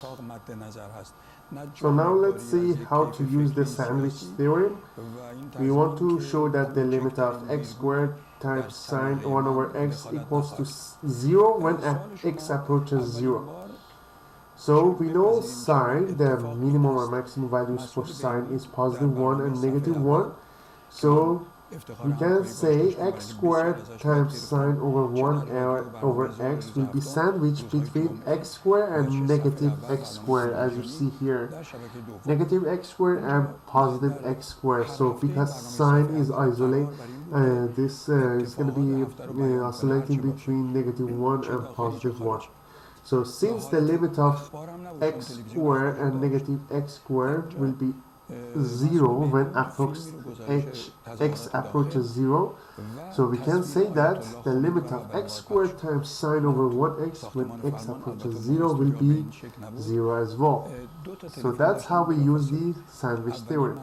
So now let's see how to use the sandwich theorem. We want to show that the limit of x squared times sine 1 over x equals to 0 when x approaches 0. So we know sine, the minimum or maximum values for sine is positive 1 and negative 1. So we can say x squared times sine over 1 over x will be sandwiched between x squared and negative x squared, as you see here. Negative x squared and positive x squared. So because sine is isolated, this is going to be oscillating between negative 1 and positive 1. So since the limit of x squared and negative x squared will be 0 when x approaches 0, so we can say that the limit of x squared times sine over 1x when x approaches 0 will be 0 as well. So that's how we use the sandwich theorem.